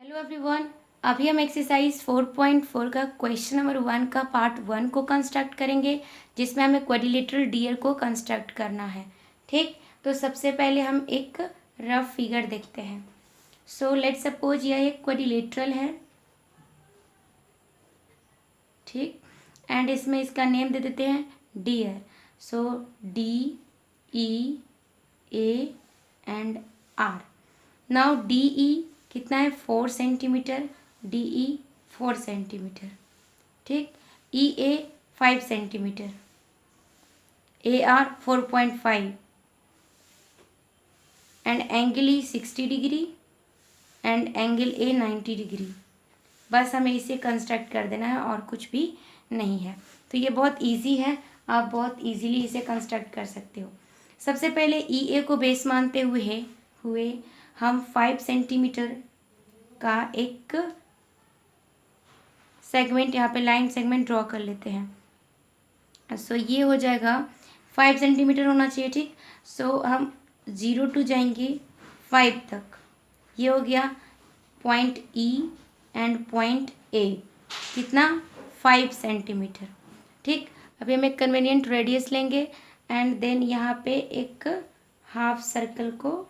Hello everyone. अभी हम exercise 4.4 का क्वेश्चन नंबर 1 का पार्ट 1 को कंस्ट्रक्ट करेंगे, जिसमें हमें क्वाड्रिलेटरल डियर को कंस्ट्रक्ट करना है। ठीक, तो सबसे पहले हम एक रफ फिगर देखते हैं। सो लेट्स सपोज यह एक क्वाड्रिलेटरल है, ठीक, एंड इसमें इसका नेम दे देते हैं dear. So DEA and R। Now DE कितना है 4 सेंटीमीटर, DE 4 सेंटीमीटर, ठीक। EA 5 centimetre, AR 4.5 and angle E 60 degree and angle A 90 degree. बस हमें इसे कंस्ट्रक्ट कर देना है और कुछ भी नहीं है। तो ये बहुत इजी है, आप बहुत इजीली इसे कंस्ट्रक्ट कर सकते हो। सबसे पहले EA को बेस मानते हुए हम 5 सेंटीमीटर का एक सेगमेंट, यहाँ पे लाइन सेगमेंट ड्रॉ कर लेते हैं। सो ये हो जाएगा 5 सेंटीमीटर होना चाहिए, ठीक। सो हम 0 टू जाएंगे 5 तक, ये हो गया point E and point A, कितना 5 सेंटीमीटर, ठीक। अभी हम एक कन्वीनियंट रेडियस लेंगे एंड देन यहाँ पे एक हाफ सर्कल को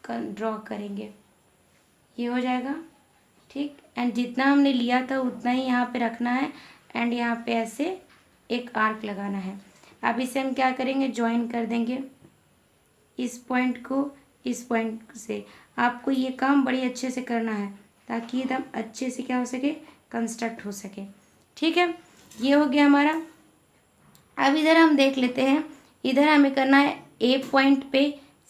ड्रॉ करेंगे, ये हो जाएगा, ठीक। एंड जितना हमने लिया था उतना ही यहाँ पे रखना है एंड यहाँ पे ऐसे एक आर्क लगाना है। अब इसे हम क्या करेंगे, ज्वाइन कर देंगे इस पॉइंट को इस पॉइंट से। आपको ये काम बड़ी अच्छे से करना है ताकि एकदम अच्छे से क्या हो सके, कंस्ट्रक्ट हो सके, ठीक है। ये हो गया हमारा। अब इधर हम देख लेते हैं, इधर हमें करना है A पॉइंट पे।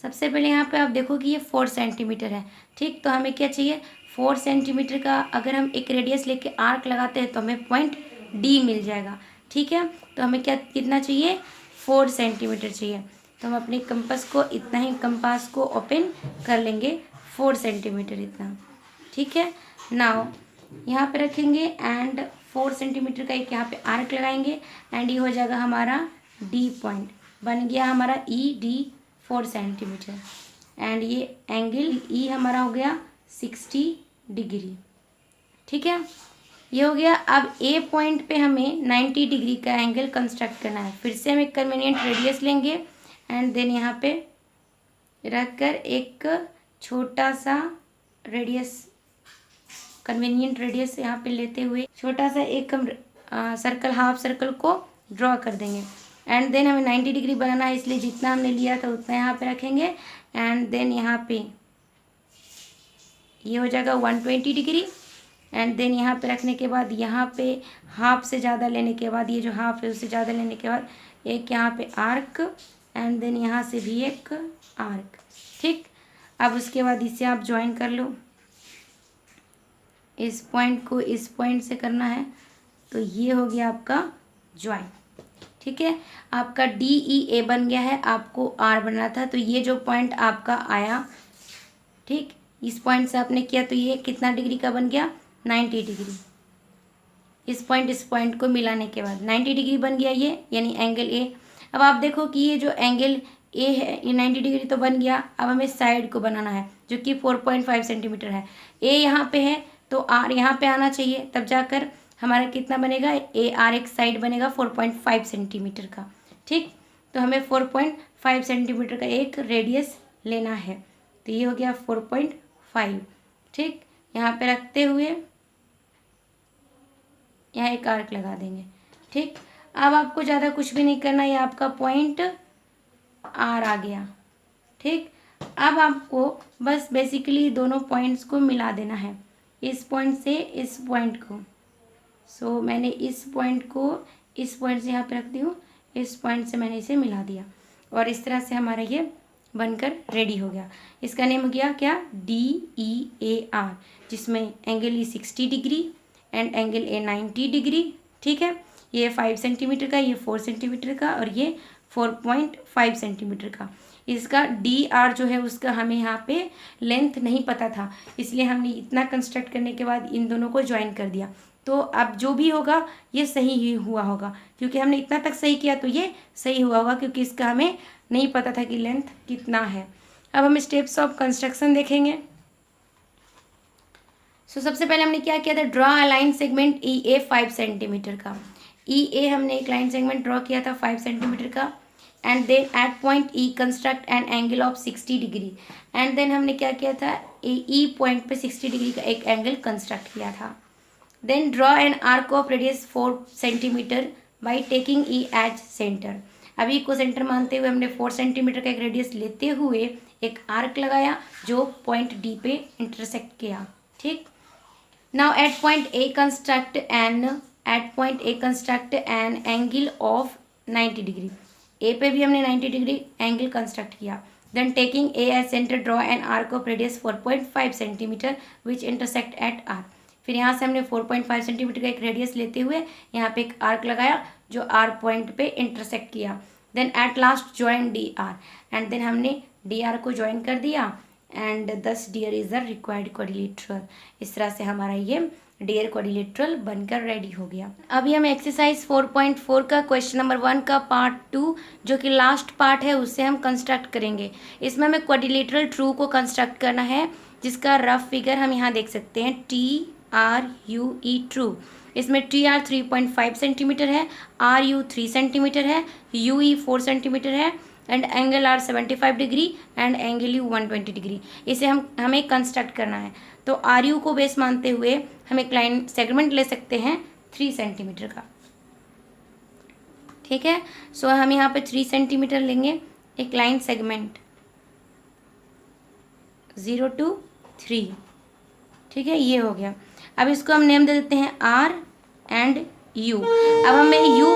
सबसे पहले यहाँ पे आप देखो कि ये 4 सेंटीमीटर है, ठीक। तो हमें क्या चाहिए, 4 सेंटीमीटर का अगर हम एक रेडियस लेके आर्क लगाते हैं तो हमें पॉइंट D मिल जाएगा, ठीक है। तो हमें क्या कितना चाहिए, 4 सेंटीमीटर चाहिए। तो हम अपने कंपास को इतना ही, कंपास को ओपन कर लेंगे 4 सेंटीमीटर इतना, ठीक है। नाउ यहाँ पे रखेंगे एंड 4 सेंटीमीटर का एक यहाँ पे आर्क लगाएंगे एंड ये हो जाएगा हमारा D पॉइंट, बन गया हमारा ED 4 सेंटीमीटर एंड ये एंगल E हमारा हो गया 60 डिग्री, ठीक है। ये हो गया। अब A पॉइंट पे हमें 90 डिग्री का एंगल कंस्ट्रक्ट करना है। फिर से हम एक कन्वीनियंट रेडियस लेंगे एंड देन यहाँ पे रख कर एक छोटा सा रेडियस, कन्वीनियंट रेडियस यहाँ पे लेते हुए छोटा सा एक हम सर्कल, हाफ सर्कल को ड्रॉ कर देंगे एंड देन हमें 90 डिग्री बनाना है, इसलिए जितना हमने लिया था उतना यहाँ पे रखेंगे एंड देन यहाँ पे ये हो जाएगा 120 डिग्री एंड देन यहाँ पे रखने के बाद यहाँ पे हाफ से ज़्यादा लेने के बाद, ये जो हाफ है उससे ज़्यादा लेने के बाद एक यहाँ पे आर्क एंड देन यहाँ से भी एक आर्क, ठीक। अब उसके बाद इसे आप ज्वाइन कर लो, इस पॉइंट को इस पॉइंट से करना है, तो ये हो गया आपका ज्वाइन, ठीक है। आपका DEA बन गया है, आपको R बनना था, तो ये जो पॉइंट आपका आया, ठीक, इस पॉइंट से आपने किया तो ये कितना डिग्री का बन गया, 90 डिग्री। इस पॉइंट को मिलाने के बाद 90 डिग्री बन गया ये, यानी एंगल A। अब आप देखो कि ये जो एंगल A है ये 90 डिग्री तो बन गया। अब हमें साइड को बनाना है जो कि 4.5 सेंटीमीटर है। A यहाँ पे है तो R यहाँ पे आना चाहिए, तब जाकर हमारा कितना बनेगा, AR एक साइड बनेगा 4.5 सेंटीमीटर का, ठीक। तो हमें 4.5 सेंटीमीटर का एक रेडियस लेना है, तो ये हो गया 4.5, ठीक। यहाँ पे रखते हुए यहाँ एक आर्क लगा देंगे, ठीक। अब आपको ज़्यादा कुछ भी नहीं करना, ये आपका पॉइंट R आ गया, ठीक। अब आपको बस बेसिकली दोनों पॉइंट्स को मिला देना है, इस पॉइंट से इस पॉइंट को। सो मैंने इस पॉइंट को इस पॉइंट से यहाँ पे रख दी हूँ, इस पॉइंट से मैंने इसे मिला दिया और इस तरह से हमारा ये बनकर रेडी हो गया। इसका नेम हो गया क्या, DEAR, जिसमें angle E 60 degree and angle A 90 degree, ठीक है। ये 5 सेंटीमीटर का, ये 4 सेंटीमीटर का और ये 4.5 सेंटीमीटर का। इसका DR जो है उसका हमें यहाँ पे लेंथ नहीं पता था, इसलिए हमने इतना कंस्ट्रक्ट करने के बाद इन दोनों को ज्वाइन कर दिया। तो अब जो भी होगा ये सही ही हुआ होगा, क्योंकि हमने इतना तक सही किया तो ये सही हुआ होगा, क्योंकि इसका हमें नहीं पता था कि लेंथ कितना है। अब हम स्टेप्स ऑफ कंस्ट्रक्शन देखेंगे। सबसे पहले हमने क्या किया था, draw a line segment E A 5 centimetre का। ई ए हमने एक लाइन सेगमेंट ड्रॉ किया था 5 सेंटीमीटर का। And then at point e construct an angle of 60 degree. And then हमने क्या किया था, ई पॉइंट पे 60 डिग्री का एक एंगल कंस्ट्रक्ट किया था। Then draw an arc of radius 4 centimetre by taking e as centre. अभी को सेंटर मानते हुए हमने 4 सेंटीमीटर का एक रेडियस लेते हुए एक आर्क लगाया जो पॉइंट डी पे इंटरसेक्ट किया। ठीक, now at point A construct an angle of 90 degree. A पे भी हमने 90 डिग्री एंगल कंस्ट्रक्ट किया। Then taking A as centre draw an arc of radius 4.5 centimetre which intersect at R. फिर यहाँ से हमने 4.5 सेंटीमीटर का एक रेडियस लेते हुए यहाँ पे एक आर्क लगाया जो आर पॉइंट पे इंटरसेक्ट किया। Then at last join d r. And then हमने डी आर को ज्वाइन कर दिया and this dear is the required quadrilateral. इस तरह से हमारा ये डियर क्वाड्रिलेटरल बनकर रेडी हो गया। अभी हम एक्सरसाइज 4.4 का क्वेश्चन नंबर 1 का पार्ट 2 जो कि लास्ट पार्ट है उससे हम कंस्ट्रक्ट करेंगे। इसमें हमें क्वाड्रिलेटरल ट्रू को कंस्ट्रक्ट करना है जिसका रफ फिगर हम यहाँ देख सकते हैं, TRUE ट्रू। इसमें TR 3.5 सेंटीमीटर है, RU 3 सेंटीमीटर है, UE 4 सेंटीमीटर है and angle R 75 degree and angle U 120 degree. इसे हमें कंस्ट्रक्ट करना है। तो आर यू को बेस मानते हुए हम एक लाइन सेगमेंट ले सकते हैं 3 सेंटीमीटर का। ठीक है, सो हम यहाँ पे 3 सेंटीमीटर लेंगे एक लाइन सेगमेंट 0 to 3। ठीक है, ये हो गया। अब इसको हम नेम दे देते हैं आर एंड यू। अब हमें यू,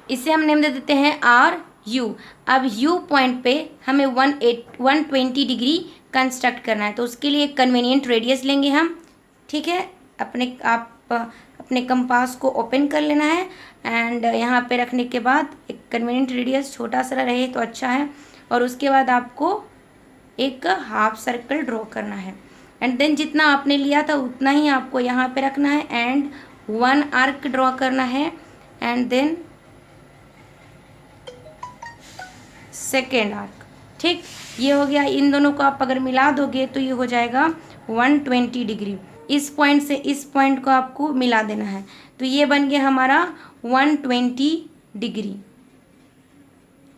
इसे हम नेम दे देते हैं आर यू। अब यू पॉइंट पे हमें 120 डिग्री कंस्ट्रक्ट करना है तो उसके लिए एक कन्वीनियंट रेडियस लेंगे हम। ठीक है, अपने कंपास को ओपन कर लेना है एंड यहाँ पे रखने के बाद एक कन्वीनियंट रेडियस छोटा सा रहे तो अच्छा है। और उसके बाद आपको एक हाफ सर्कल ड्रॉ करना है एंड देन जितना आपने लिया था उतना ही आपको यहाँ पे रखना है एंड 1 आर्क ड्रॉ करना है एंड देन सेकेंड आर्क। ठीक, ये हो गया। इन दोनों को आप अगर मिला दोगे तो ये हो जाएगा 120 डिग्री। इस पॉइंट से इस पॉइंट को आपको मिला देना है तो ये बन गया हमारा 120 डिग्री।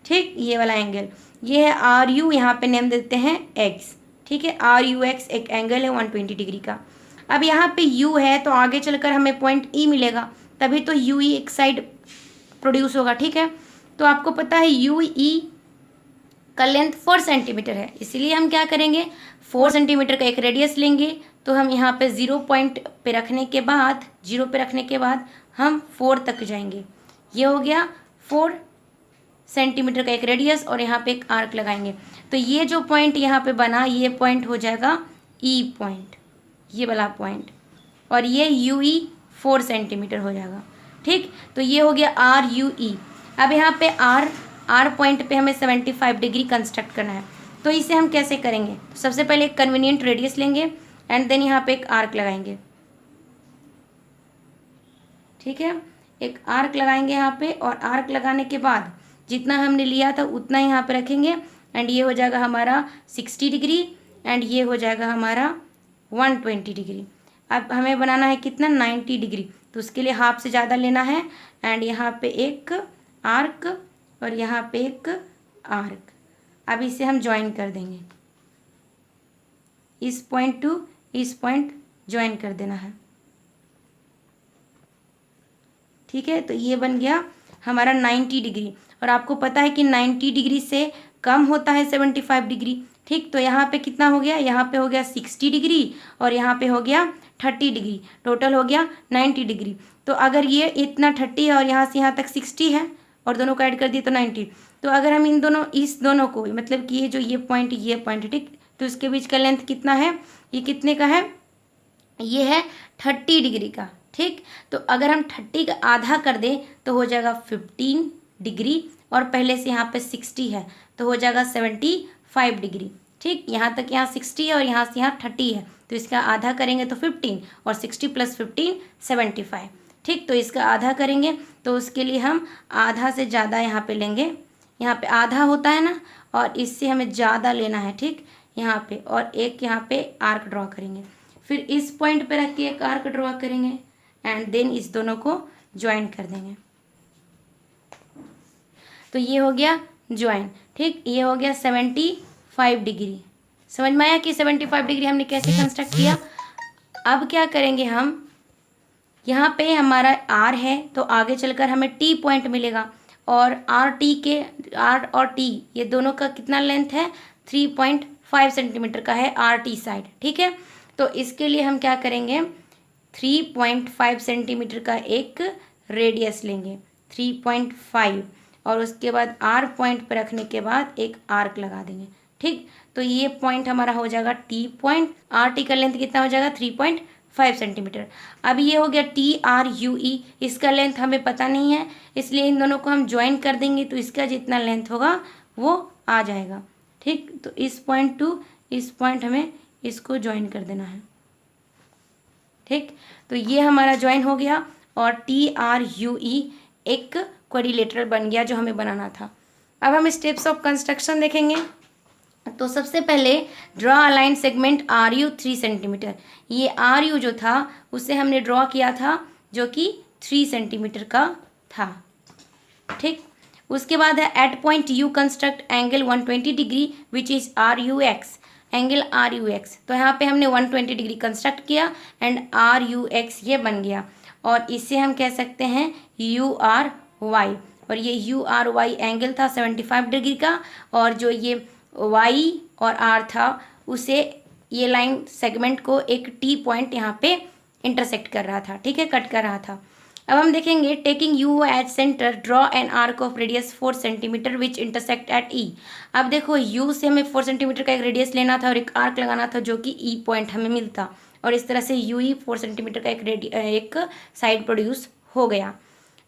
ठीक, ये वाला एंगल ये है आर यू, यहाँ पे नेम देते हैं एक्स। ठीक है, RUX एक एंगल है 120 डिग्री का। अब यहाँ पे U है तो आगे चलकर हमें पॉइंट E मिलेगा तभी तो UE एक साइड प्रोड्यूस होगा। ठीक है, तो आपको पता है UE का लेंथ 4 सेंटीमीटर है, इसीलिए हम क्या करेंगे 4 सेंटीमीटर का एक रेडियस लेंगे। तो हम यहाँ पे 0 पॉइंट पे रखने के बाद 0 पे रखने के बाद हम 4 तक जाएंगे। ये हो गया 4 सेंटीमीटर का एक रेडियस और यहाँ पे एक आर्क लगाएंगे तो ये जो पॉइंट यहाँ पे बना ये पॉइंट हो जाएगा E पॉइंट, ये वाला पॉइंट, और ये UE 4 सेंटीमीटर हो जाएगा। ठीक, तो ये हो गया RUE। अब यहाँ पे R पॉइंट पे हमें 75 डिग्री कंस्ट्रक्ट करना है तो इसे हम कैसे करेंगे, तो सबसे पहले एक कन्वीनियंट रेडियस लेंगे एंड देन यहाँ पे एक आर्क लगाएंगे। ठीक है, एक आर्क लगाएंगे यहाँ पे और आर्क लगाने के बाद जितना हमने लिया था उतना यहाँ पे रखेंगे एंड ये हो जाएगा हमारा 60 डिग्री एंड ये हो जाएगा हमारा 120 डिग्री। अब हमें बनाना है कितना 90 डिग्री तो उसके लिए हाफ से ज़्यादा लेना है एंड यहाँ पे एक आर्क और यहाँ पे एक आर्क। अब इसे हम ज्वाइन कर देंगे, इस पॉइंट टू इस पॉइंट ज्वाइन कर देना है। ठीक है, तो ये बन गया हमारा 90 डिग्री और आपको पता है कि 90 डिग्री से कम होता है 75 डिग्री। ठीक, तो यहाँ पे कितना हो गया, यहाँ पे हो गया 60 डिग्री और यहाँ पे हो गया 30 डिग्री, टोटल हो गया 90 डिग्री। तो अगर ये इतना 30 है और यहाँ से यहाँ तक 60 है और दोनों को ऐड कर दिए तो 90। तो अगर हम इस दोनों को मतलब कि ये पॉइंट ठीक, तो इसके बीच का लेंथ कितना है, ये कितने का है, ये है 30 डिग्री का। ठीक, तो अगर हम 30 का आधा कर दें तो हो जाएगा 15 डिग्री और पहले से यहाँ पे 60 है तो हो जाएगा 75 डिग्री। ठीक, यहाँ तक यहाँ 60 है और यहाँ से यहाँ 30 है तो इसका आधा करेंगे तो 15 और 60 + 15 75। ठीक, तो इसका आधा करेंगे तो उसके लिए हम आधा से ज़्यादा यहाँ पे लेंगे, यहाँ पे आधा होता है ना और इससे हमें ज़्यादा लेना है। ठीक, यहाँ पे और एक यहाँ पे आर्क ड्रॉ करेंगे। फिर इस पॉइंट पे रख के एक आर्क ड्रॉ करेंगे एंड देन इस दोनों को ज्वाइन कर देंगे। तो ये हो गया ज्वाइन, ठीक। ये हो गया 75 डिग्री। समझ में आया कि 75 डिग्री हमने कैसे कंस्ट्रक्ट किया। अब क्या करेंगे हम, यहाँ पे हमारा आर है तो आगे चलकर हमें टी पॉइंट मिलेगा और आर और टी ये दोनों का कितना लेंथ है, 3.5 सेंटीमीटर का है आर टी साइड, ठीक है। तो इसके लिए हम क्या करेंगे, 3.5 सेंटीमीटर का एक रेडियस लेंगे, 3.5, और उसके बाद आर पॉइंट पर रखने के बाद एक आर्क लगा देंगे, ठीक। तो ये पॉइंट हमारा हो जाएगा टी पॉइंट। आर टी का लेंथ कितना हो जाएगा, 3.5 सेंटीमीटर। अब ये हो गया टी आर यू ई, इसका लेंथ हमें पता नहीं है, इसलिए इन दोनों को हम ज्वाइन कर देंगे तो इसका जितना लेंथ होगा वो आ जाएगा, ठीक। तो इस पॉइंट टू इस पॉइंट हमें इसको ज्वाइन कर देना है, ठीक। तो ये हमारा ज्वाइन हो गया और टी आर यू ई एक क्वाड्रिलेटरल बन गया जो हमें बनाना था। अब हम स्टेप्स ऑफ कंस्ट्रक्शन देखेंगे। तो सबसे पहले draw a line segment r u 3 centimetre. ये आर यू जो था उसे हमने ड्रॉ किया था जो कि 3 सेंटीमीटर का था, ठीक। उसके बाद है at point u construct angle 120 degree which is r u x, angle r u x. तो यहाँ पे हमने 120 डिग्री कंस्ट्रक्ट किया एंड आर यू एक्स ये बन गया और इसे हम कह सकते हैं यू आर वाई। और ये यू आर वाई एंगल था 75 डिग्री का और जो ये वाई और आर था उसे ये लाइन सेगमेंट को एक टी पॉइंट यहाँ पे इंटरसेक्ट कर रहा था, ठीक है, कट कर रहा था। अब हम देखेंगे taking U as centre draw an arc of radius 4 centimetre which intersect at E. अब देखो यू से हमें 4 सेंटीमीटर का एक रेडियस लेना था और एक आर्क लगाना था जो कि ई पॉइंट हमें मिलता, और इस तरह से यू ई 4 सेंटीमीटर का एक साइड प्रोड्यूस हो गया।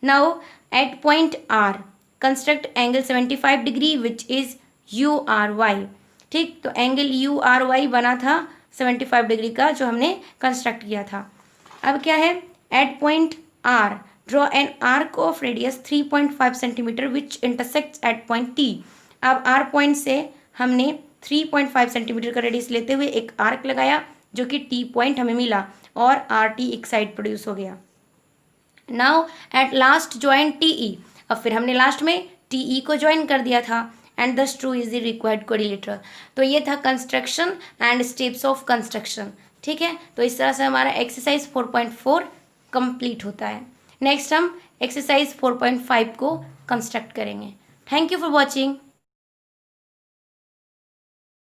Now at point r construct angle 75 degree which is u r y, ठीक। तो एंगल यू आर वाई बना था 75 डिग्री का जो हमने कंस्ट्रक्ट किया था। अब क्या है, at point r draw an arc of radius 3.5 centimetre which intersects at point t. अब आर पॉइंट से हमने 3.5 सेंटीमीटर का रेडियस लेते हुए एक आर्क लगाया जो कि टी पॉइंट हमें मिला और आर टी एक साइड प्रोड्यूस हो गया। Now eight last join T E. अब फिर हमने लास्ट में टी ई को ज्वाइन कर दिया था एंड दस true is the required quadrilateral. तो ये था construction and steps of construction, ठीक है। तो इस तरह से हमारा एक्सरसाइज 4.4 कंप्लीट होता है। नेक्स्ट हम एक्सरसाइज 4.5 को कंस्ट्रक्ट करेंगे। Thank you for watching.